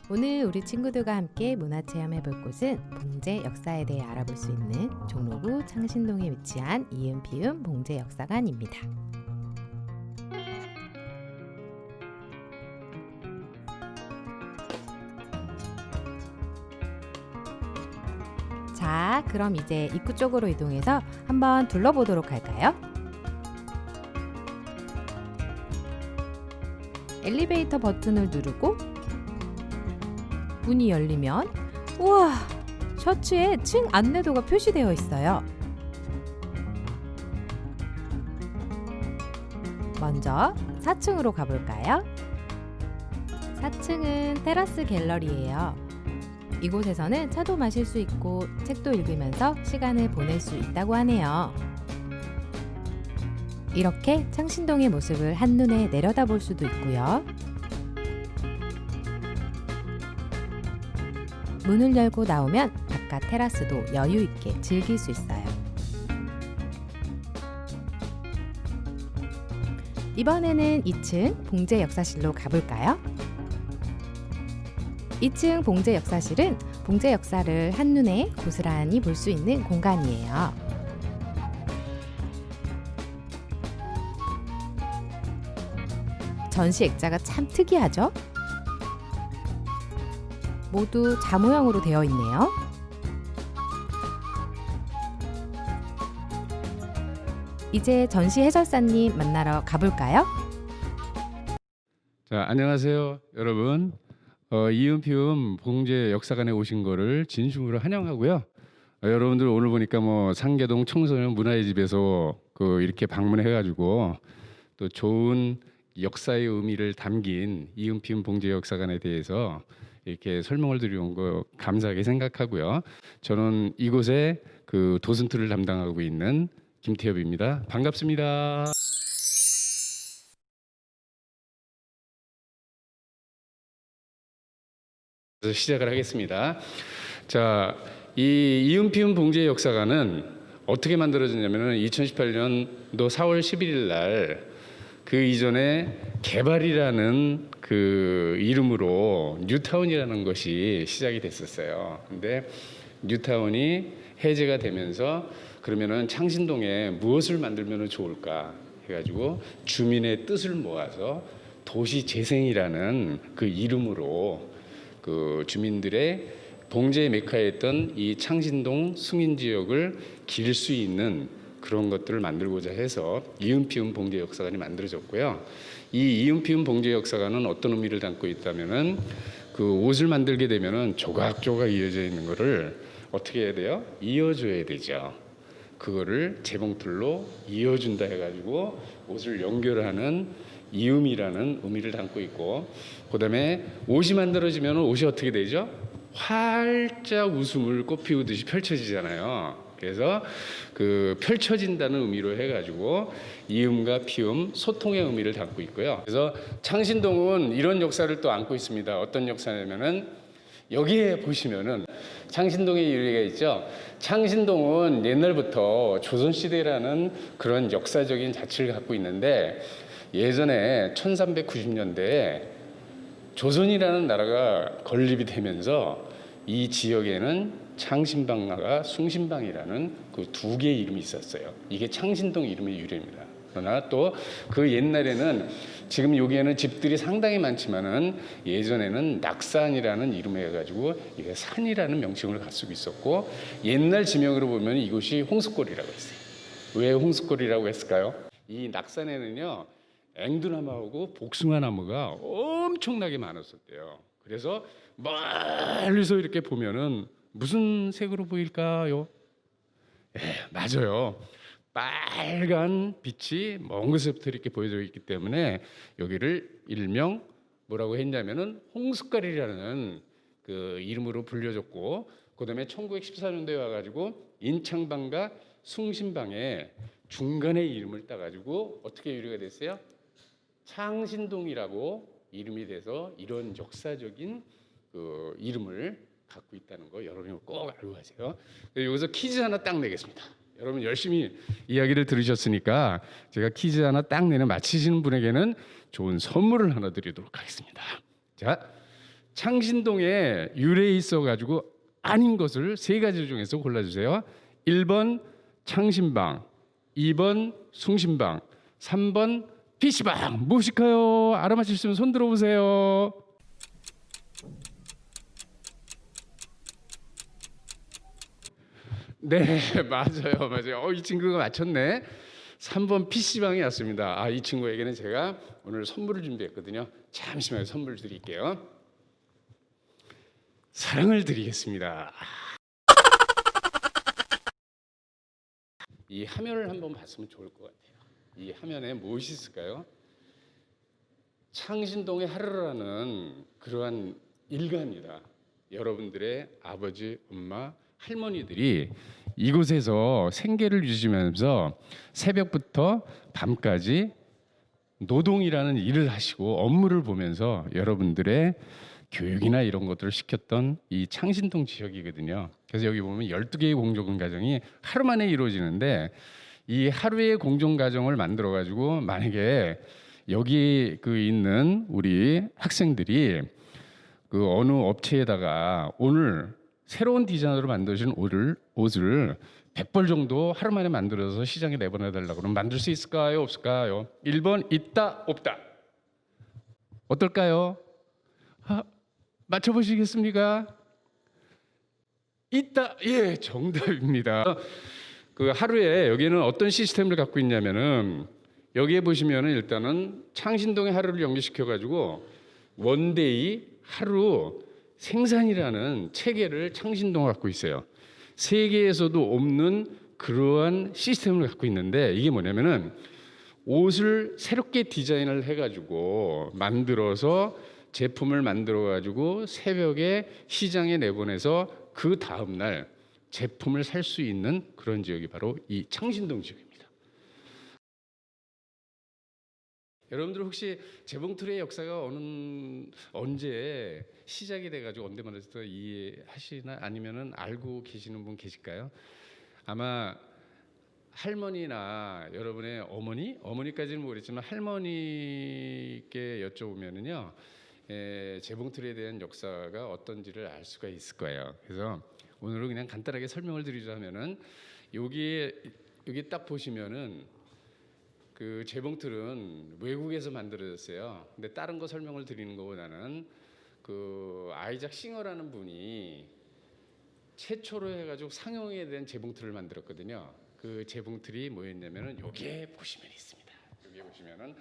오늘 우리 친구들과 함께 문화체험해볼 곳은 봉제 역사에 대해 알아볼 수 있는 종로구 창신동에 위치한 이은피은 봉제역사관입니다. 자, 그럼 이제 입구 쪽으로 이동해서 한번 둘러보도록 할까요? 엘리베이터 버튼을 누르고 문이 열리면 우와! 셔츠에 층 안내도가 표시되어 있어요. 먼저 4층으로 가볼까요? 4층은 테라스 갤러리예요. 이곳에서는 차도 마실 수 있고 책도 읽으면서 시간을 보낼 수 있다고 하네요. 이렇게 창신동의 모습을 한눈에 내려다볼 수도 있고요. 문을 열고 나오면 바깥 테라스도 여유 있게 즐길 수 있어요. 이번에는 2층 봉제 역사실로 가볼까요? 2층 봉제 역사실은 봉제 역사를 한눈에 고스란히 볼 수 있는 공간이에요. 전시 액자가 참 특이하죠? 모두 자 모양으로 되어 있네요. 이제 전시 해설사님 만나러 가볼까요? 자, 안녕하세요, 여러분. 이은피은 봉제 역사관에 오신 거를 진심으로 환영하고요. 여러분들 오늘 보니까 상계동 청소년 문화의 집에서 이렇게 방문해가지고 또 좋은 역사의 의미를 담긴 이은피은 봉제 역사관에 대해서 이렇게 설명을 드려온 거 감사하게 생각하고요. 저는 이곳에 도슨트를 담당하고 있는 김태엽입니다. 반갑습니다. 그래서 시작을 하겠습니다. 자, 이 이은피은 봉제 역사관은 어떻게 만들어졌냐면은 2018년도 4월 11일 날 그 이전에 개발이라는 이름으로 뉴타운이라는 것이 시작이 됐었어요. 근데 뉴타운이 해제가 되면서 그러면은 창신동에 무엇을 만들면 좋을까 해가지고 주민의 뜻을 모아서 도시 재생이라는 이름으로 주민들의 봉제 메카였던 이 창신동 승인 지역을 기를 수 있는 그런 것들을 만들고자 해서 이은피은 봉제 역사관이 만들어졌고요. 이 이은피은 봉제 역사관은 어떤 의미를 담고 있다면은 옷을 만들게 되면은 조각조각 이어져 있는 거를 어떻게 해야 돼요? 이어줘야 되죠. 그거를 재봉틀로 이어준다 해가지고 옷을 연결하는 이음이라는 의미를 담고 있고, 그다음에 옷이 만들어지면 옷이 어떻게 되죠? 활짝 웃음을 꽃피우듯이 펼쳐지잖아요. 그래서 펼쳐진다는 의미로 해가지고 이음과 피음, 소통의 의미를 담고 있고요. 그래서 창신동은 이런 역사를 또 안고 있습니다. 어떤 역사냐면은 여기에 보시면은 창신동의 유래가 있죠. 창신동은 옛날부터 조선시대라는 그런 역사적인 자취를 갖고 있는데, 예전에 1390년대에 조선이라는 나라가 건립이 되면서 이 지역에는 창신방과 숭신방이라는 두 개의 이름이 있었어요. 이게 창신동 이름의 유래입니다. 그러나 또 옛날에는 지금 여기에는 집들이 상당히 많지만은 예전에는 낙산이라는 이름을 해가지고 이게 산이라는 명칭을 가지고 있었고, 옛날 지명으로 보면 이곳이 홍수골이라고 했어요. 왜 홍수골이라고 했을까요? 이 낙산에는요, 앵두나무하고 복숭아나무가 엄청나게 많았었대요. 그래서 멀리서 이렇게 보면은 무슨 색으로 보일까요? 맞아요. 빨간 빛이 먼 곳에부터 이렇게 보여져 있기 때문에 여기를 일명 뭐라고 했냐면은 홍숫가리라는 이름으로 불려졌고, 그다음에 1914년도에 와가지고 인창방과 숭신방의 중간에 이름을 따가지고 어떻게 유래가 됐어요? 창신동이라고 이름이 돼서 이런 역사적인 이름을 갖고 있다는 거 여러분이 꼭 알고 가세요. 여기서 퀴즈 하나 딱 내겠습니다. 여러분 열심히 이야기를 들으셨으니까 제가 퀴즈 하나 딱 내는 맞히시는 분에게는 좋은 선물을 하나 드리도록 하겠습니다. 자, 창신동에 유래에 있어가지고 아닌 것을 세 가지 중에서 골라주세요. 1번 창신방, 2번 숭신방, 3번 PC방. 무엇일까요? 알아맞힐 수 있으면 손 들어보세요. 네, 맞아요. 이 친구가 맞췄네. 3번 PC방이 왔습니다. 이 친구에게는 제가 오늘 선물을 준비했거든요. 잠시만요. 선물 드릴게요. 사랑을 드리겠습니다. 이 화면을 한번 봤으면 좋을 것 같아요. 이 화면에 무엇이 있을까요? 창신동의 하루라는 그러한 일가입니다. 여러분들의 아버지, 엄마, 할머니들이 이곳에서 생계를 유지하면서 새벽부터 밤까지 노동이라는 일을 하시고 업무를 보면서 여러분들의 교육이나 이런 것들을 시켰던 이 창신동 지역이거든요. 그래서 여기 보면 12개의 공정가정이 하루 만에 이루어지는데 이 하루의 공정가정을 만들어 가지고 만약에 여기 있는 우리 학생들이 그 어느 업체에다가 오늘 새로운 디자인으로 만드신 옷을 100벌 정도 하루 만에 만들어서 시장에 내보내 달라고 그러면 만들 수 있을까요? 없을까요? 1번 있다 없다. 어떨까요? 맞춰보시겠습니까? 있다. 예, 정답입니다. 그 하루에 여기는 어떤 시스템을 갖고 있냐면은 여기에 보시면은 일단은 창신동의 하루를 연계시켜 가지고 원데이 하루 생산이라는 체계를 창신동 갖고 있어요. 세계에서도 없는 그러한 시스템을 갖고 있는데 이게 뭐냐면은 옷을 새롭게 디자인을 해가지고 만들어서 제품을 만들어가지고 새벽에 시장에 내보내서 그 다음 날 제품을 살 수 있는 그런 지역이 바로 이 창신동 지역입니다. 여러분들 혹시 재봉틀의 역사가 언제 시작이 돼가지고 언제만해서 이해하시나 아니면은 알고 계시는 분 계실까요? 아마 할머니나 여러분의 어머니까지는 모르겠지만 할머니께 여쭤보면은요, 재봉틀에 대한 역사가 어떤지를 알 수가 있을 거예요. 그래서 오늘은 그냥 간단하게 설명을 드리자면은 여기 딱 보시면은 그 재봉틀은 외국에서 만들어졌어요. 근데 다른 거 설명을 드리는 것보다는 그 아이작 싱어라는 분이 최초로 해가지고 상용에 대한 재봉틀을 만들었거든요. 그 재봉틀이 뭐였냐면은 여기에 보시면 있습니다. 여기에 보시면은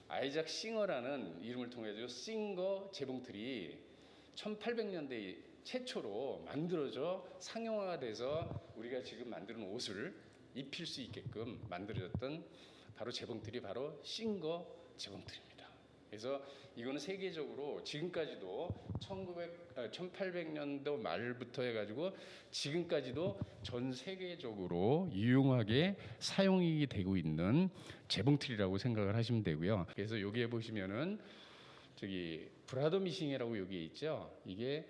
아이작 싱어라는 이름을 통해서 싱거 재봉틀이 1800년대 최초로 만들어져 상용화가 돼서 우리가 지금 만드는 옷을 입힐 수 있게끔 만들어졌던 바로 재봉틀이 바로 싱거 재봉틀입니다. 그래서 이거는 세계적으로 지금까지도 1800년도 말부터 해가지고 지금까지도 전 세계적으로 유용하게 사용이 되고 있는 재봉틀이라고 생각을 하시면 되고요. 그래서 여기에 보시면은 저기 브라더 미싱이라고 여기에 있죠. 이게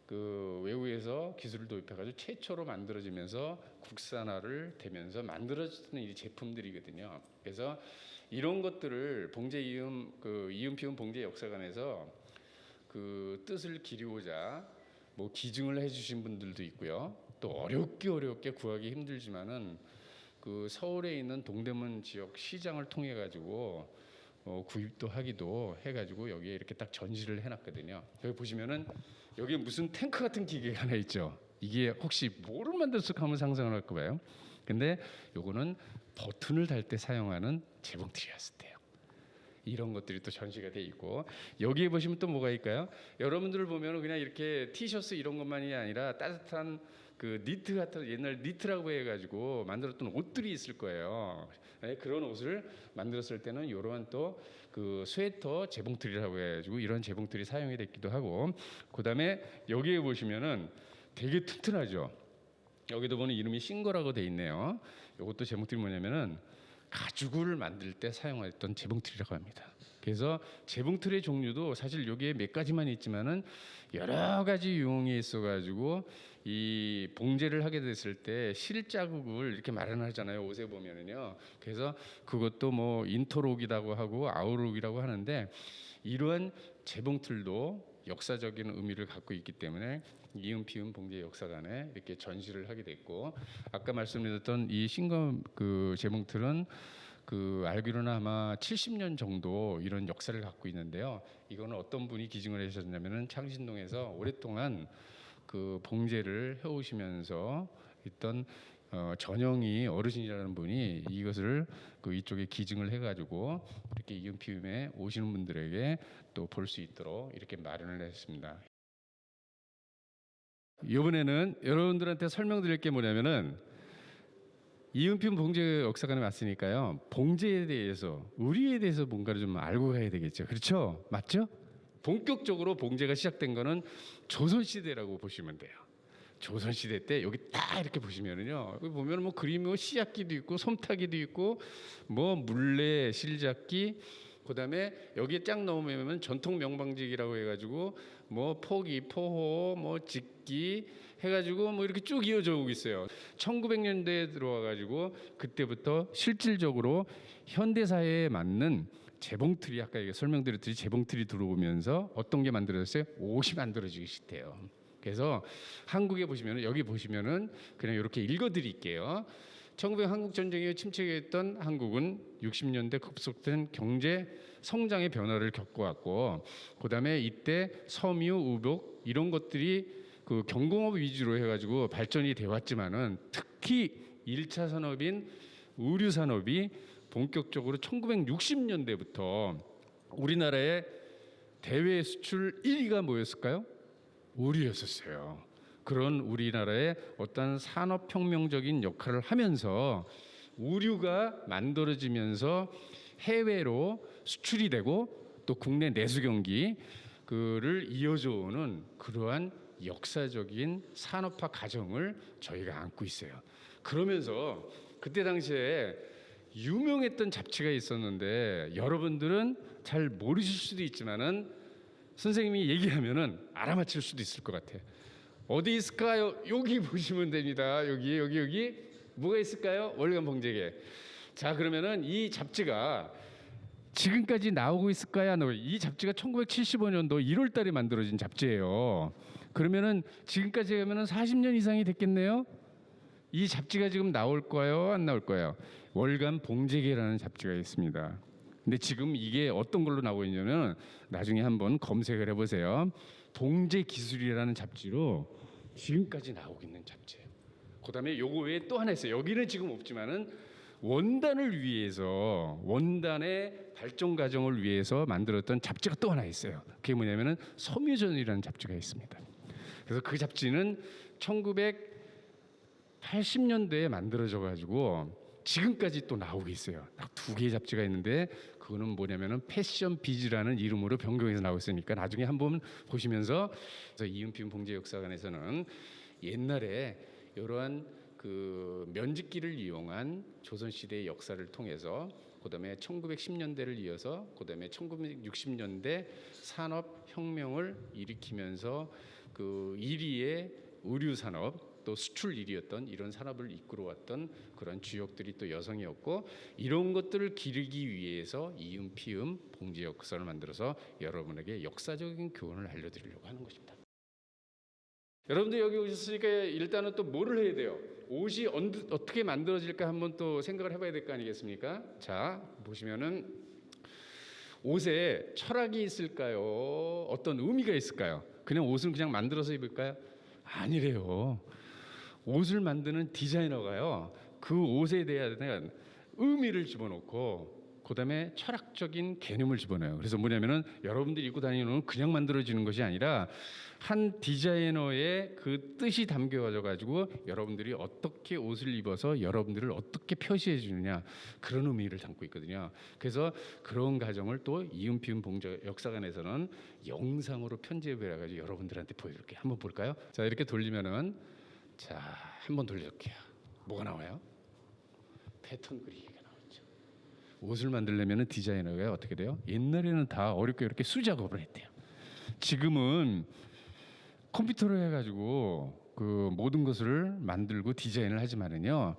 그 외국에서 기술을 도입해가지고 최초로 만들어지면서 국산화를 되면서 만들어지는 이 제품들이거든요. 그래서 이런 것들을 봉제 이음 피움 봉제 역사관에서 그 뜻을 기리고자 뭐 기증을 해주신 분들도 있고요. 또 어렵게 구하기 힘들지만은 그 서울에 있는 동대문 지역 시장을 통해 가지고 구입도 하기도 해가지고 여기에 이렇게 딱 전시를 해놨거든요. 여기 보시면은 여기 무슨 탱크 같은 기계가 하나 있죠. 이게 혹시 뭐를 만들었을까 하면 상상을 할 거예요. 근데 요거는 버튼을 달 때 사용하는 재봉틀이었을 때요. 이런 것들이 또 전시가 돼 있고 여기에 보시면 또 뭐가 있을까요? 여러분들을 보면 그냥 이렇게 티셔츠 이런 것만이 아니라 따뜻한 그 니트 같은 옛날 니트라고 해가지고 만들었던 옷들이 있을 거예요. 네, 그런 옷을 만들었을 때는 이러한 또 그 스웨터 재봉틀이라고 해가지고 이런 재봉틀이 사용이 됐기도 하고 그다음에 여기에 보시면은 되게 튼튼하죠. 여기도 보면 이름이 싱거라고 돼 있네요. 이것도 재봉틀이 뭐냐면은 가죽을 만들 때 사용했던 재봉틀이라고 합니다. 그래서 재봉틀의 종류도 사실 여기에 몇 가지만 있지만은 여러 가지 유형이 있어가지고 이 봉제를 하게 됐을 때 실자국을 이렇게 마련하잖아요. 옷에 보면은요. 그래서 그것도 뭐 인터록이라고 하고 아우록이라고 하는데 이러한 재봉틀도 역사적인 의미를 갖고 있기 때문에 이은피은 봉제 역사관에 이렇게 전시를 하게 됐고, 아까 말씀드렸던 이 싱거 그 재봉틀은 그 알기로는 아마 70년 정도 이런 역사를 갖고 있는데요. 이거는 어떤 분이 기증을 하셨냐면은 창신동에서 오랫동안 그 봉제를 해오시면서 있던 전영희 어르신이라는 분이 이것을 그 이쪽에 기증을 해가지고 이렇게 이은피움에 오시는 분들에게 또 볼 수 있도록 이렇게 마련을 했습니다. 이번에는 여러분들한테 설명드릴 게 뭐냐면은 이은피움 봉제 역사관에 왔으니까요. 봉제에 대해서 우리에 대해서 뭔가를 좀 알고 가야 되겠죠. 그렇죠? 맞죠? 본격적으로 봉제가 시작된 거는 조선시대라고 보시면 돼요. 조선시대 때 여기 딱 이렇게 보시면은요, 여기 보면 뭐 그림이 뭐 씨앗기도 있고 솜타기도 있고 뭐 물레, 실잡기, 그다음에 여기에 쫙 넘으면 전통 명방직이라고 해가지고 뭐 포기, 포호, 뭐 직기 해가지고 뭐 이렇게 쭉 이어져 오고 있어요. 1900년대에 들어와가지고 그때부터 실질적으로 현대사회에 맞는 재봉틀이, 아까 설명드렸듯이 재봉틀이 들어오면서 어떤 게 만들어졌어요? 옷이 만들어지기 시작해요. 그래서 한국에 보시면은, 여기 보시면은 그냥 이렇게 읽어드릴게요. 1900 한국 전쟁에 침체했던 한국은 60년대 급속된 경제 성장의 변화를 겪어왔고, 그다음에 이때 섬유, 의복 이런 것들이 그 경공업 위주로 해가지고 발전이 돼 왔지만은 특히 1차 산업인 의류 산업이 본격적으로 1960년대부터 우리나라의 대외 수출 1위가 뭐였을까요? 의류였었어요. 그런 우리나라의 어떤 산업혁명적인 역할을 하면서 의류가 만들어지면서 해외로 수출이 되고 또 국내 내수 경기 그를 이어져 오는 그러한 역사적인 산업화 과정을 저희가 안고 있어요. 그러면서 그때 당시에 유명했던 잡지가 있었는데 여러분들은 잘 모르실 수도 있지만은 선생님이 얘기하면은 알아맞힐 수도 있을 것 같아요. 어디 있을까요? 여기 보시면 됩니다. 여기 뭐가 있을까요? 월간 봉제계. 자, 그러면은 이 잡지가 지금까지 나오고 있을까요? 안 나오고? 이 잡지가 1975년도 1월달에 만들어진 잡지예요. 그러면은 지금까지 하면은 40년 이상이 됐겠네요. 이 잡지가 지금 나올까요? 안 나올까요? 월간 봉제계라는 잡지가 있습니다. 근데 지금 이게 어떤 걸로 나오고 있냐면 나중에 한번 검색을 해보세요. 봉제 기술이라는 잡지로 지금까지 나오고 있는 잡지예요. 그다음에 요거 외에 또 하나 있어요. 여기는 지금 없지만은 원단을 위해서, 원단의 발전 과정을 위해서 만들었던 잡지가 또 하나 있어요. 그게 뭐냐면은 섬유전이라는 잡지가 있습니다. 그래서 그 잡지는 1980년대에 만들어져 가지고 지금까지 또 나오고 있어요. 딱 두 개의 잡지가 있는데 그거는 뭐냐면은 패션 비즈라는 이름으로 변경해서 나오고 있으니까 나중에 한번 보시면서, 그래서 이은피움 봉제 역사관에서는 옛날에 이러한 그 면직기를 이용한 조선시대의 역사를 통해서, 그다음에 1910년대를 이어서 그다음에 1960년대 산업혁명을 일으키면서 그 1위의 의류 산업 또 수출 1위였던 이런 산업을 이끌어왔던 그런 주역들이 또 여성이었고, 이런 것들을 기르기 위해서 이은피움 봉제 역사를 만들어서 여러분에게 역사적인 교훈을 알려드리려고 하는 것입니다. 여러분들 여기 오셨으니까 일단은 또 뭐를 해야 돼요? 옷이 어떻게 만들어질까 한번 또 생각을 해봐야 될 거 아니겠습니까? 자, 보시면은 옷에 철학이 있을까요? 어떤 의미가 있을까요? 그냥 옷을 그냥 만들어서 입을까요? 아니래요. 옷을 만드는 디자이너가요, 그 옷에 대한 의미를 집어넣고 그다음에 철학적인 개념을 집어넣어요. 그래서 뭐냐면은 여러분들이 입고 다니는 옷은 그냥 만들어지는 것이 아니라 한 디자이너의 그 뜻이 담겨져 가지고 여러분들이 어떻게 옷을 입어서 여러분들을 어떻게 표시해 주느냐, 그런 의미를 담고 있거든요. 그래서 그런 과정을 또 이은피움 봉제 역사관에서는 영상으로 편집해 가지고 여러분들한테 보여드릴게요. 한번 볼까요? 자, 이렇게 돌리면은, 자, 한번 돌려볼게요. 뭐가 나와요? 패턴 그리기가 나오죠. 옷을 만들려면 디자이너가 어떻게 돼요? 옛날에는 다 어렵게 이렇게 수작업을 했대요. 지금은 컴퓨터로 해가지고 그 모든 것을 만들고 디자인을 하지만은요,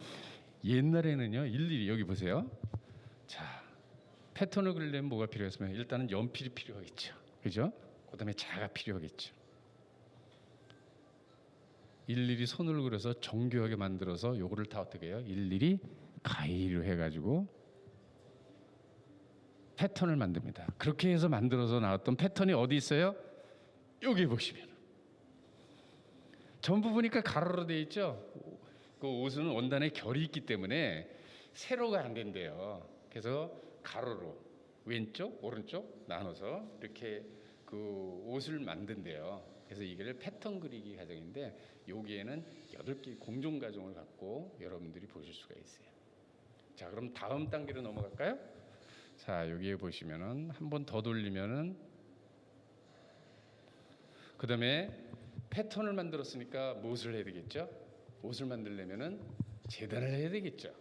옛날에는요 일일이, 여기 보세요. 자, 패턴을 그리려면 뭐가 필요했으면 일단은 연필이 필요하겠죠. 그죠? 그다음에 자가 필요하겠죠. 일일이 손을 그려서 정교하게 만들어서 요거를 다 어떻게 해요? 일일이 가위로 해가지고 패턴을 만듭니다. 그렇게 해서 만들어서 나왔던 패턴이 어디 있어요? 여기 보시면 전부 보니까 가로로 돼 있죠. 그 옷은 원단에 결이 있기 때문에 세로가 안 된대요. 그래서 가로로 왼쪽 오른쪽 나눠서 이렇게 그 옷을 만든대요. 그래서 이게 패턴 그리기 과정인데 여기에는 8개 공정 과정을 갖고 여러분들이 보실 수가 있어요. 자, 그럼 다음 단계로 넘어갈까요? 자, 여기에 보시면은 한 번 더 돌리면은 그다음에 패턴을 만들었으니까 무엇을 해야 되겠죠? 옷을 만들려면은 재단을 해야 되겠죠.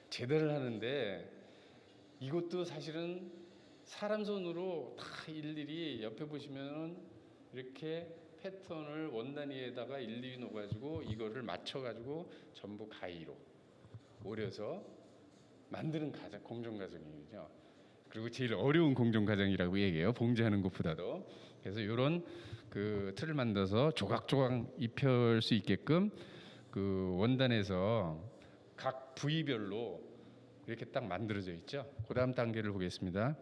재단을 하는데 이것도 사실은 사람 손으로 다 일일이 옆에 보시면은 이렇게 패턴을 원단 위에다가 일일이 놓아가지고 이거를 맞춰가지고 전부 가위로 오려서 만드는 과정, 공정 과정이죠. 그리고 제일 어려운 공정 과정이라고 얘기해요. 봉제하는 것보다도. 그래서 이런 그 틀을 만들어서 조각조각 입힐 수 있게끔 그 원단에서 각 부위별로 이렇게 딱 만들어져 있죠. 그다음 단계를 보겠습니다.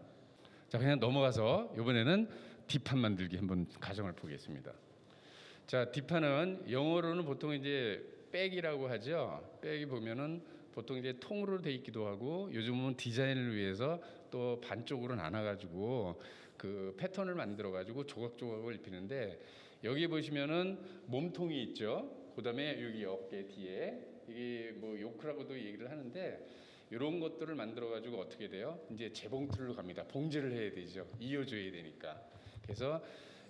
자, 그냥 넘어가서 이번에는 뒷판 만들기 한번 과정을 보겠습니다. 자, 뒷판은 영어로는 보통 이제 백이라고 하죠. 백이 보면은 보통 이제 통으로 돼 있기도 하고 요즘은 디자인을 위해서 또 반쪽으로 나눠가지고 그 패턴을 만들어가지고 조각조각을 입히는데 여기 보시면은 몸통이 있죠. 그다음에 여기 어깨 뒤에 이게 뭐 요크라고도 얘기를 하는데 이런 것들을 만들어가지고 어떻게 돼요? 이제 재봉틀로 갑니다. 봉제를 해야 되죠. 이어줘야 되니까. 그래서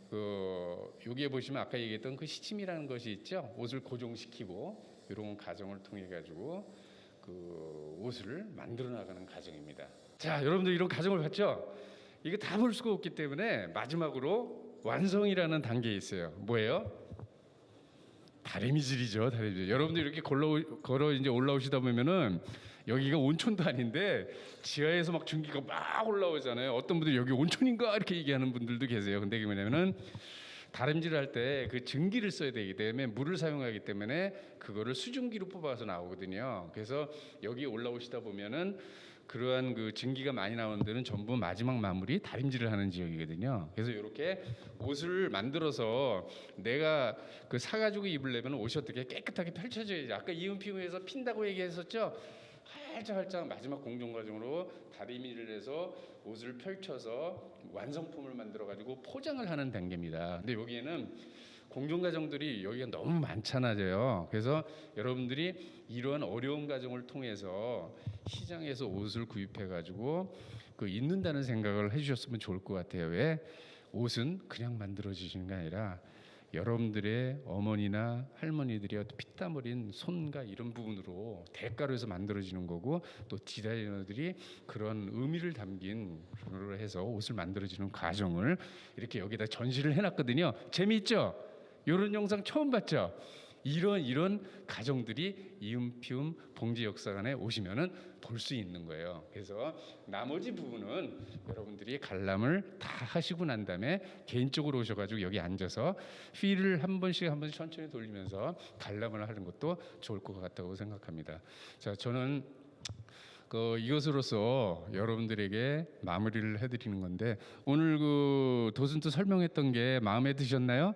그 여기에 보시면 아까 얘기했던 그 시침이라는 것이 있죠. 옷을 고정시키고 이런 과정을 통해 가지고 그 옷을 만들어 나가는 과정입니다. 자, 여러분들 이런 과정을 봤죠? 이거 다 볼 수가 없기 때문에 마지막으로 완성이라는 단계에 있어요. 뭐예요? 다리미질이죠. 다리미질. 여러분들 이렇게 걸어 이제 올라오시다 보면은 여기가 온천도 아닌데 지하에서 막 증기가 막 올라오잖아요. 어떤 분들이 여기 온천인가 이렇게 얘기하는 분들도 계세요. 근데 그게 뭐냐면은 다림질을 할 때 그 증기를 써야 되기 때문에 물을 사용하기 때문에 그거를 수증기로 뽑아서 나오거든요. 그래서 여기 올라오시다 보면은 그러한 그 증기가 많이 나오는 데는 전부 마지막 마무리 다림질을 하는 지역이거든요. 그래서 이렇게 옷을 만들어서 내가 그 사가지고 입으려면 옷이 어떻게 깨끗하게 펼쳐져야지. 아까 이음피음에서 핀다고 얘기했었죠. 활짝 마지막 공정 과정으로 다리미를 해서 옷을 펼쳐서 완성품을 만들어 가지고 포장을 하는 단계입니다. 근데 여기에는 공정 과정들이 여기가 너무 많잖아요. 그래서 여러분들이 이러한 어려운 과정을 통해서 시장에서 옷을 구입해 가지고 그 입는다는 생각을 해주셨으면 좋을 것 같아요. 왜? 옷은 그냥 만들어지시는 게 아니라 여러분들의 어머니나 할머니들이 피땀 흘린 손과 이런 부분으로 대가로 해서 만들어지는 거고 또 디자이너들이 그런 의미를 담긴 그걸 해서 옷을 만들어지는 과정을 이렇게 여기다 전시를 해놨거든요. 재미있죠? 이런 영상 처음 봤죠? 이런 가정들이 이음피음 봉제역사관에 오시면은 볼 수 있는 거예요. 그래서 나머지 부분은 여러분들이 관람을 다 하시고 난 다음에 개인적으로 오셔가지고 여기 앉아서 휠을 한 번씩 천천히 돌리면서 관람을 하는 것도 좋을 것 같다고 생각합니다. 자, 저는 이것으로서 여러분들에게 마무리를 해드리는 건데 오늘 그 도슨트 설명했던 게 마음에 드셨나요?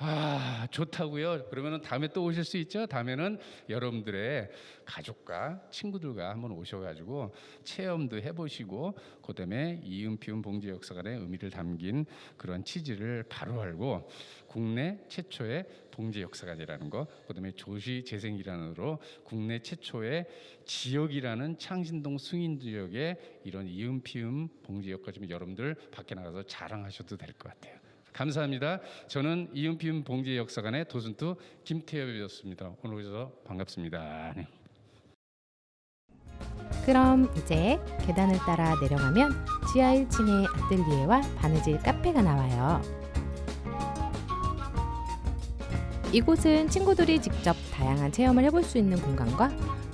아, 좋다고요. 그러면은 다음에 또 오실 수 있죠. 다음에는 여러분들의 가족과 친구들과 한번 오셔가지고 체험도 해보시고 그다음에 이음피음 봉제역사관의 의미를 담긴 그런 취지를 바로 알고 국내 최초의 봉제역사관이라는 거, 그다음에 조시재생이라는으로 국내 최초의 지역이라는 창신동 승인 지역에 이런 이음피음 봉제역과 좀 여러분들 밖에 나가서 자랑하셔도 될 것 같아요. 감사합니다. 저는 이음피음 봉제역사관의 도슨트 김태엽이었습니다. 오늘 오셔서 반갑습니다. 네. 그럼 이제 계단을 따라 내려가면 지하 1층에 아뜰리에와 바느질 카페가 나와요. 이곳은 친구들이 직접 다양한 체험을 해볼 수 있는 공간과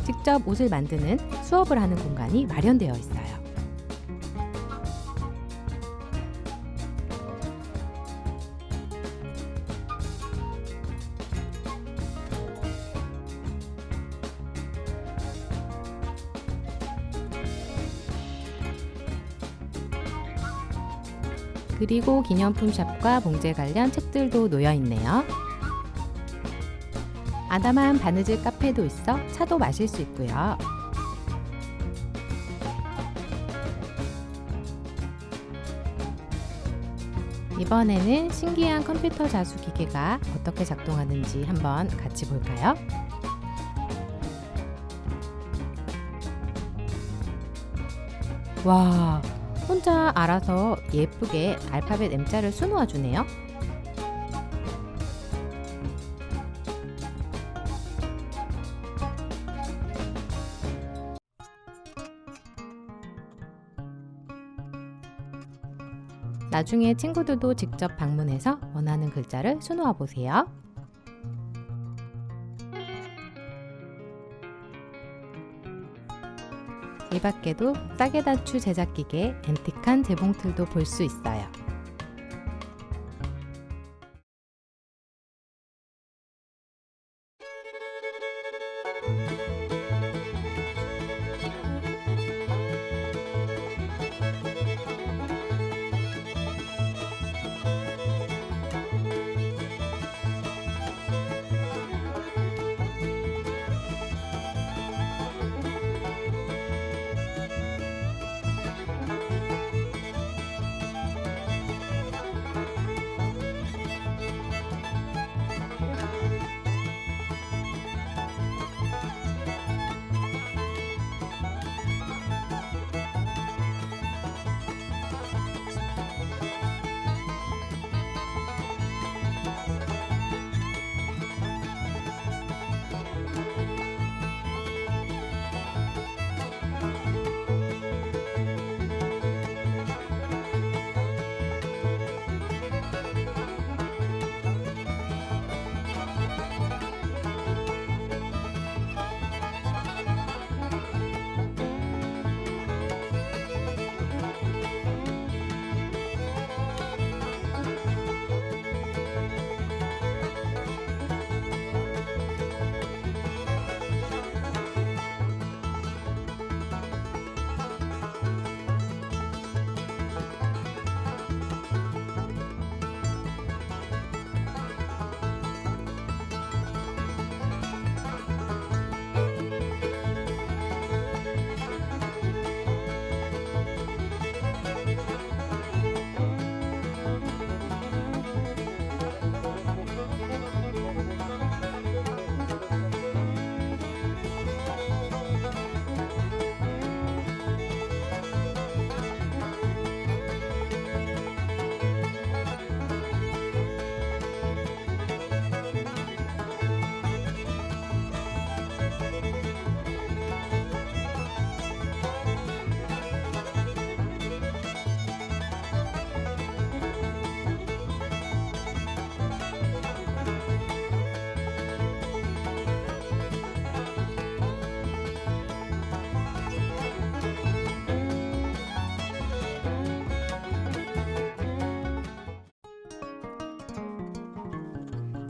직접 옷을 만드는 수업을 하는 공간이 마련되어 있어요. 그리고 기념품 샵과 봉제 관련 책들도 놓여 있네요. 아담한 바느질 카페도 있어 차도 마실 수 있고요. 이번에는 신기한 컴퓨터 자수 기계가 어떻게 작동하는지 한번 같이 볼까요? 와, 혼자 알아서 예쁘게 알파벳 M자를 수놓아 주네요. 나중에 친구들도 직접 방문해서 원하는 글자를 수놓아 보세요. 이 밖에도 싸게 단추 제작 기계, 앤틱한 재봉틀도 볼 수 있어요.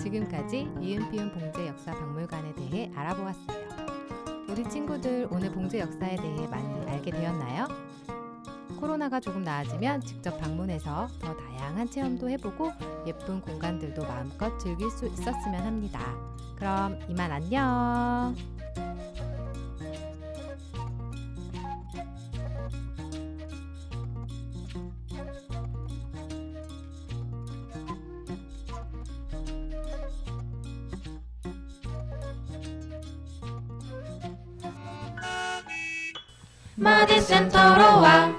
지금까지 이은피은 봉제 역사 박물관에 대해 알아보았어요. 우리 친구들 오늘 봉제 역사에 대해 많이 알게 되었나요? 코로나가 조금 나아지면 직접 방문해서 더 다양한 체험도 해보고 예쁜 공간들도 마음껏 즐길 수 있었으면 합니다. 그럼 이만 안녕! 마디센터로 와